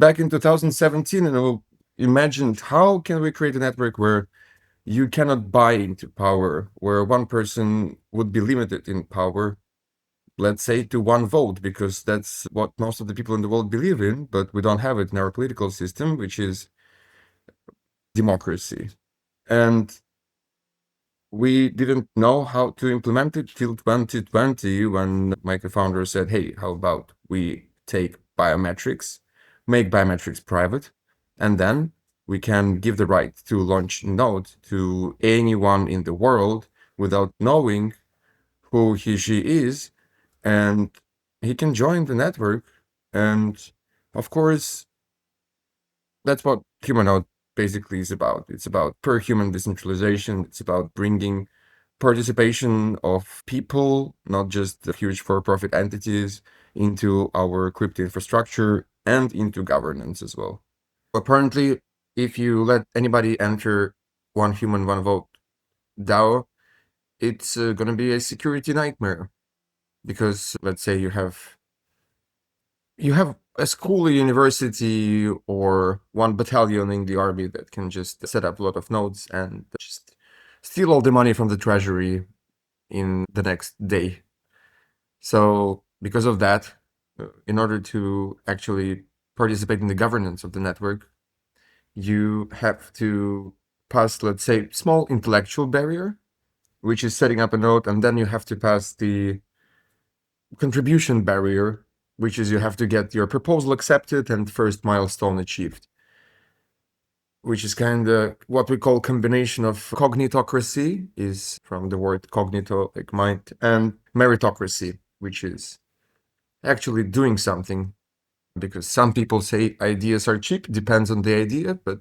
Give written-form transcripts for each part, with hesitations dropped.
back in 2017, imagined how can we create a network where you cannot buy into power, where one person would be limited in power, let's say to one vote, because that's what most of the people in the world believe in, but we don't have it in our political system, which is democracy. And we didn't know how to implement it till 2020, when my co-founder said, hey, how about we take biometrics, make biometrics private, and then we can give the right to launch Node to anyone in the world without knowing who she is, and he can join the network. And of course, that's what Humanode basically is about. It's about per human decentralization. It's about bringing participation of people, not just the huge for-profit entities, into our crypto infrastructure and into governance as well. Apparently, if you let anybody enter one human, one vote DAO, it's going to be a security nightmare. Because let's say you have a school, a university, or one battalion in the army that can just set up a lot of nodes and just steal all the money from the treasury in the next day. So because of that, in order to actually participate in the governance of the network, you have to pass, let's say, small intellectual barrier, which is setting up a node, and then you have to pass the contribution barrier, which is you have to get your proposal accepted and first milestone achieved, which is kind of what we call combination of cognitocracy, is from the word cognito, like mind, and meritocracy, which is actually doing something. Because some people say ideas are cheap, depends on the idea, but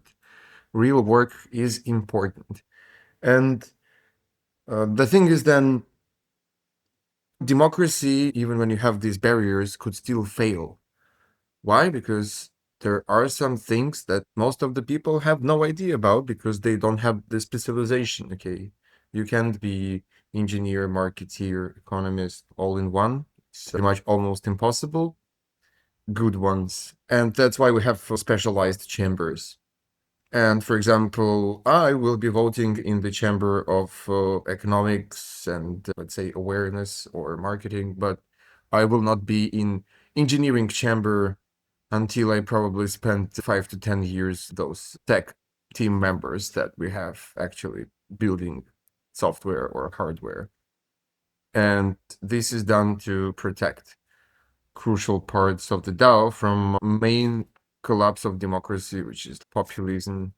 real work is important. And the thing is then, democracy, even when you have these barriers, could still fail. Why? Because there are some things that most of the people have no idea about because they don't have the specialization, okay? You can't be engineer, marketeer, economist all in one. It's pretty much almost impossible. Good ones. And that's why we have specialized chambers. And for example, I will be voting in the chamber of economics and let's say awareness or marketing, but I will not be in engineering chamber until I probably spent 5 to 10 years those tech team members that we have actually building software or hardware. And this is done to protect crucial parts of the DAO from main collapse of democracy, which is populism.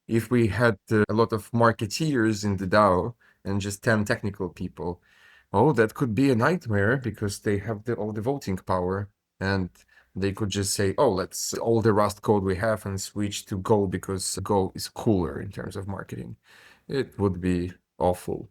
If we had a lot of marketeers in the DAO and just 10 technical people, oh, that could be a nightmare because they have all the voting power, and they could just say, oh, let's all the Rust code we have and switch to Go because Go is cooler in terms of marketing. It would be awful.